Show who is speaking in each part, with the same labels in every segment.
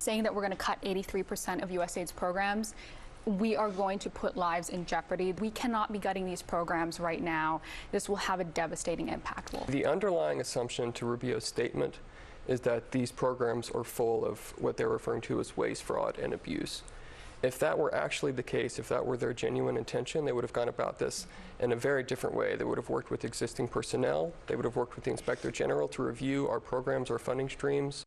Speaker 1: saying that we're going to cut 83% of USAID's programs, we are going to put lives in jeopardy. We cannot be gutting these programs right now. This will have a devastating impact.
Speaker 2: The underlying assumption to Rubio's statement is that these programs are full of what they're referring to as waste, fraud, and abuse. If that were actually the case, if that were their genuine intention, they would have gone about this in a very different way. They would have worked with existing personnel. They would have worked with the Inspector General to review our programs, our funding streams.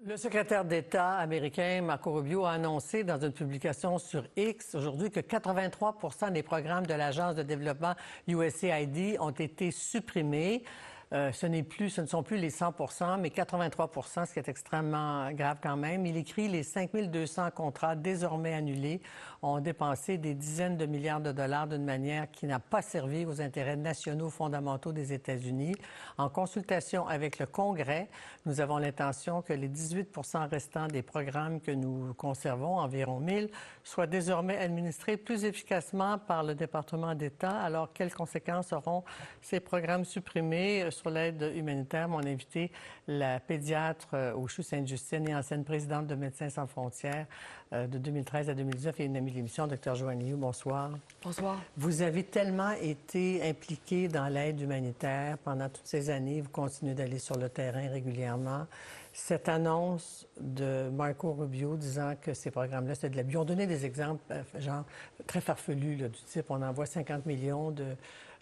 Speaker 3: Le secrétaire d'État américain Marco Rubio a annoncé dans une publication sur X aujourd'hui que 83 des programmes de l'Agence de développement USAID ont été supprimés. Ce ne sont plus les 100 mais 83 ce qui est extrêmement grave quand même. Il écrit « Les 5200 contrats désormais annulés ont dépensé des dizaines de milliards de dollars d'une manière qui n'a pas servi aux intérêts nationaux fondamentaux des États-Unis. En consultation avec le Congrès, nous avons l'intention que les 18 restants des programmes que nous conservons, environ 1000, soient désormais administrés plus efficacement par le département d'État. Alors, quelles conséquences auront ces programmes supprimés sur l'aide humanitaire? Mon invité, la pédiatre au CHU Sainte-Justine et ancienne présidente de Médecins sans frontières de 2013 à 2019 et une amie de l'émission, Dr. Joanne Liu. Bonsoir.
Speaker 4: Bonsoir.
Speaker 3: Vous avez tellement été impliqué dans l'aide humanitaire pendant toutes ces années. Vous continuez d'aller sur le terrain régulièrement. Cette annonce de Marco Rubio disant que ces programmes-là, c'était de l'abus. On donnait des exemples, genre, très farfelus, là, du type, on envoie 50 millions de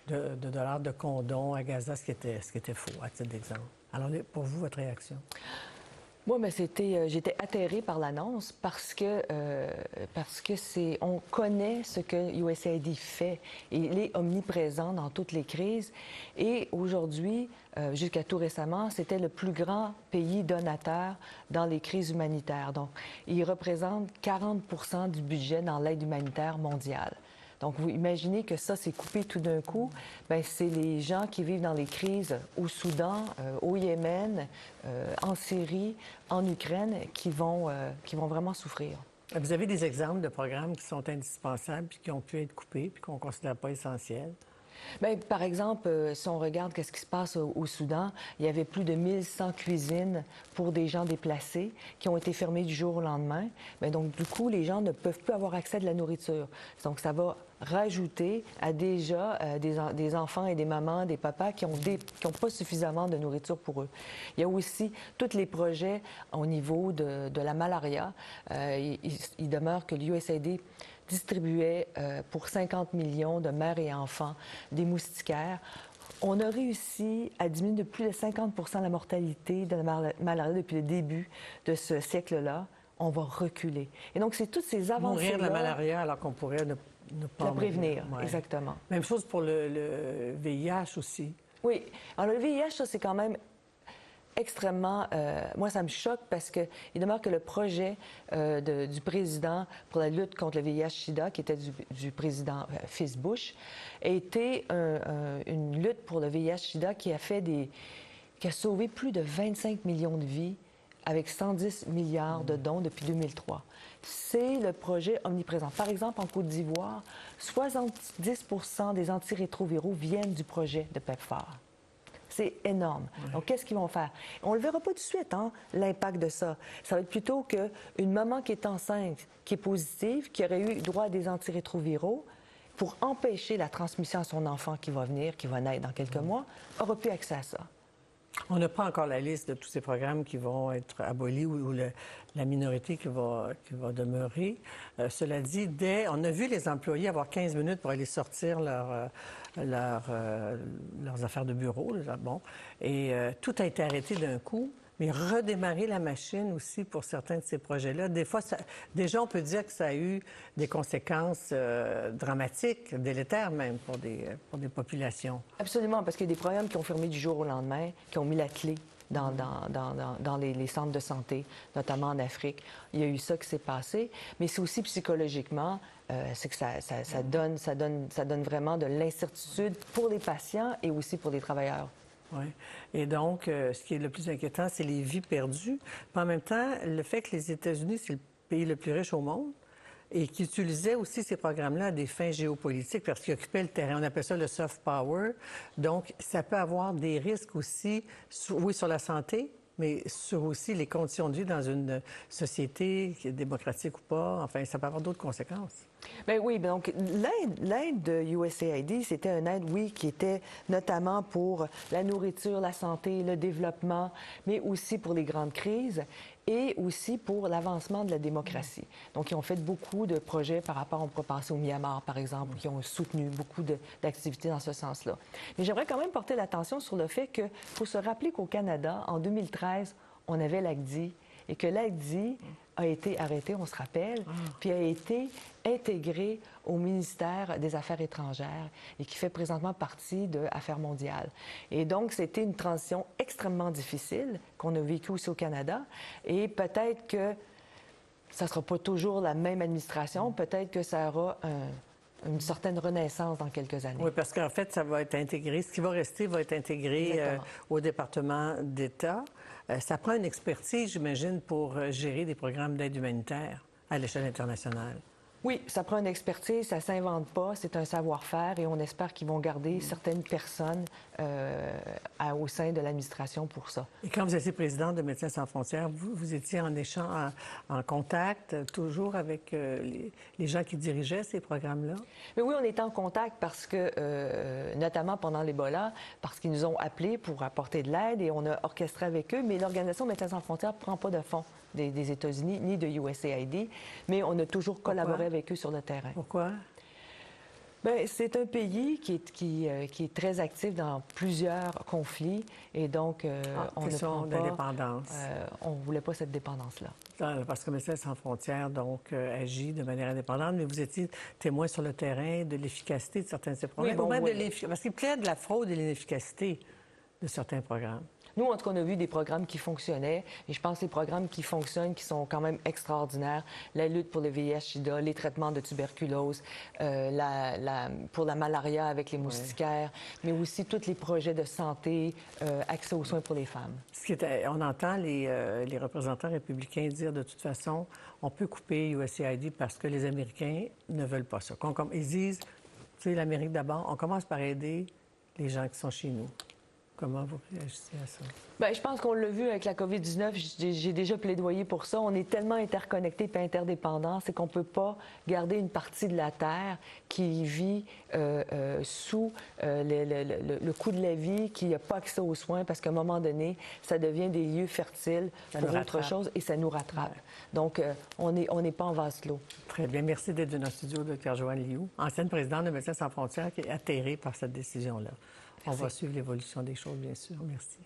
Speaker 3: dollars de condoms à Gaza, ce qui était faux, à titre d'exemple. Alors, pour vous, votre réaction?
Speaker 4: Moi, mais j'étais atterrée par l'annonce parce que on connaît ce que USAID fait. Il est omniprésent dans toutes les crises. Et aujourd'hui, jusqu'à tout récemment, c'était le plus grand pays donateur dans les crises humanitaires. Donc, il représente 40 du budget dans l'aide humanitaire mondiale. Donc, vous imaginez que ça, c'est coupé tout d'un coup. Bien, c'est les gens qui vivent dans les crises au Soudan, au Yémen, en Syrie, en Ukraine, qui vont vraiment souffrir.
Speaker 3: Vous avez des exemples de programmes qui sont indispensables puis qui ont pu être coupés puis qu'on ne considère pas essentiels?
Speaker 4: Bien, par exemple, si on regarde ce qui se passe au Soudan, il y avait plus de 1100 cuisines pour des gens déplacés qui ont été fermées du jour au lendemain. Bien, donc, du coup, les gens ne peuvent plus avoir accès à de la nourriture. Donc, ça va rajouter à déjà des enfants et des mamans, des papas qui ont pas suffisamment de nourriture pour eux. Il y a aussi tous les projets au niveau de la malaria. Il demeure que l'USAID distribuait pour 50 millions de mères et enfants des moustiquaires. On a réussi à diminuer de plus de 50 la mortalité de la malaria depuis le début de ce siècle-là. On va reculer. Et donc, c'est toutes ces avancées-là...
Speaker 3: Mourir de la malaria alors qu'on pourrait ne pas
Speaker 4: la prévenir,
Speaker 3: ouais.
Speaker 4: Exactement.
Speaker 3: Même chose pour le VIH aussi.
Speaker 4: Oui. Alors, le VIH, ça, c'est quand même extrêmement... moi, ça me choque parce qu'il demeure que le projet du président pour la lutte contre le VIH-Sida, qui était du président Fils Bush, a été une lutte pour le VIH-Sida qui a sauvé plus de 25 millions de vies avec 110 milliards de dons depuis 2003. C'est le projet omniprésent. Par exemple, en Côte d'Ivoire, 70 des antirétroviraux viennent du projet de PEPFAR. C'est énorme. Oui. Donc, qu'est-ce qu'ils vont faire? On ne le verra pas tout de suite, hein, l'impact de ça. Ça va être plutôt qu'une maman qui est enceinte, qui est positive, qui aurait eu droit à des antirétroviraux, pour empêcher la transmission à son enfant qui va venir, qui va naître dans quelques mois, n'aura plus accès à ça.
Speaker 3: On n'a pas encore la liste de tous ces programmes qui vont être abolis ou la minorité qui va demeurer. Cela dit, on a vu les employés avoir 15 minutes pour aller sortir leurs affaires de bureau. Bon. Et tout a été arrêté d'un coup. Mais redémarrer la machine aussi pour certains de ces projets-là. Des fois, déjà, on peut dire que ça a eu des conséquences dramatiques, délétères même, pour des populations.
Speaker 4: Absolument, parce qu'il y a des programmes qui ont fermé du jour au lendemain, qui ont mis la clé dans les centres de santé, notamment en Afrique. Il y a eu ça qui s'est passé, mais c'est aussi psychologiquement, c'est que ça donne vraiment de l'incertitude pour les patients et aussi pour les travailleurs.
Speaker 3: Oui. Et donc, ce qui est le plus inquiétant, c'est les vies perdues. Mais en même temps, le fait que les États-Unis, c'est le pays le plus riche au monde et qui utilisait aussi ces programmes-là à des fins géopolitiques parce qu'ils occupaient le terrain. On appelle ça le soft power. Donc, ça peut avoir des risques aussi, oui, sur la santé, mais sur aussi les conditions de vie dans une société qui est démocratique ou pas. Enfin, ça peut avoir d'autres conséquences.
Speaker 4: Bien oui, donc l'aide de USAID, c'était une aide, oui, qui était notamment pour la nourriture, la santé, le développement, mais aussi pour les grandes crises et aussi pour l'avancement de la démocratie. Donc, ils ont fait beaucoup de projets par rapport, on pourrait penser au Myanmar, par exemple, qui ont soutenu beaucoup d'activités dans ce sens-là. Mais j'aimerais quand même porter l'attention sur le fait qu'il faut se rappeler qu'au Canada, en 2013, on avait l'ACDI et que l'ACDI a été arrêté, on se rappelle, puis a été intégré au ministère des Affaires étrangères et qui fait présentement partie de Affaires mondiales. Et donc, c'était une transition extrêmement difficile qu'on a vécue aussi au Canada. Et peut-être que ça ne sera pas toujours la même administration, peut-être que ça aura une certaine renaissance dans quelques années.
Speaker 3: Oui, parce qu'en fait, ça va être intégré. Ce qui va rester va être intégré au département d'État. Ça prend une expertise, j'imagine, pour gérer des programmes d'aide humanitaire à l'échelle internationale.
Speaker 4: Oui, ça prend une expertise, ça ne s'invente pas, c'est un savoir-faire et on espère qu'ils vont garder certaines personnes au sein de l'administration pour ça.
Speaker 3: Et quand vous étiez présidente de Médecins sans frontières, vous étiez en échange, en contact toujours avec les gens qui dirigeaient ces programmes-là?
Speaker 4: Mais oui, on était en contact parce que, notamment pendant l'Ebola, parce qu'ils nous ont appelés pour apporter de l'aide et on a orchestré avec eux, mais l'Organisation Médecins sans frontières ne prend pas de fonds des États-Unis ni de USAID, mais on a toujours collaboré avec eux sur le terrain.
Speaker 3: Pourquoi?
Speaker 4: Bien, c'est un pays qui est très actif dans plusieurs conflits et donc on ne prend pas...
Speaker 3: d'indépendance.
Speaker 4: On ne voulait pas cette dépendance-là.
Speaker 3: Parce que Médecins sans frontières donc agit de manière indépendante, mais vous étiez témoin sur le terrain de l'efficacité de certains de ces programmes.
Speaker 4: Oui, bon,
Speaker 3: Parce qu'il plaide de la fraude et de l'inefficacité de certains programmes.
Speaker 4: Nous, en tout cas, on a vu des programmes qui fonctionnaient et je pense que les programmes qui fonctionnent, qui sont quand même extraordinaires, la lutte pour le VIH-Sida, les traitements de tuberculose, pour la malaria avec les moustiquaires, mais aussi tous les projets de santé, accès aux soins pour les femmes.
Speaker 3: On entend les représentants républicains dire de toute façon, on peut couper USAID parce que les Américains ne veulent pas ça. Ils disent, tu sais, l'Amérique d'abord, on commence par aider les gens qui sont chez nous. Comment vous réagissez à ça?
Speaker 4: Bien, je pense qu'on l'a vu avec la COVID-19. J'ai déjà plaidoyé pour ça. On est tellement interconnectés et interdépendants, c'est qu'on ne peut pas garder une partie de la Terre qui vit sous le coût de la vie, qui n'a pas accès aux soins, parce qu'à un moment donné, ça devient des lieux fertiles pour autre chose et ça nous rattrape. Ouais. Donc, on n'est pas en vase clos.
Speaker 3: Très bien. Merci d'être venu au studio, Dr. Joanne Liu, ancienne présidente de Médecins sans frontières, qui est atterrée par cette décision-là. On va suivre l'évolution des choses, bien sûr. Merci.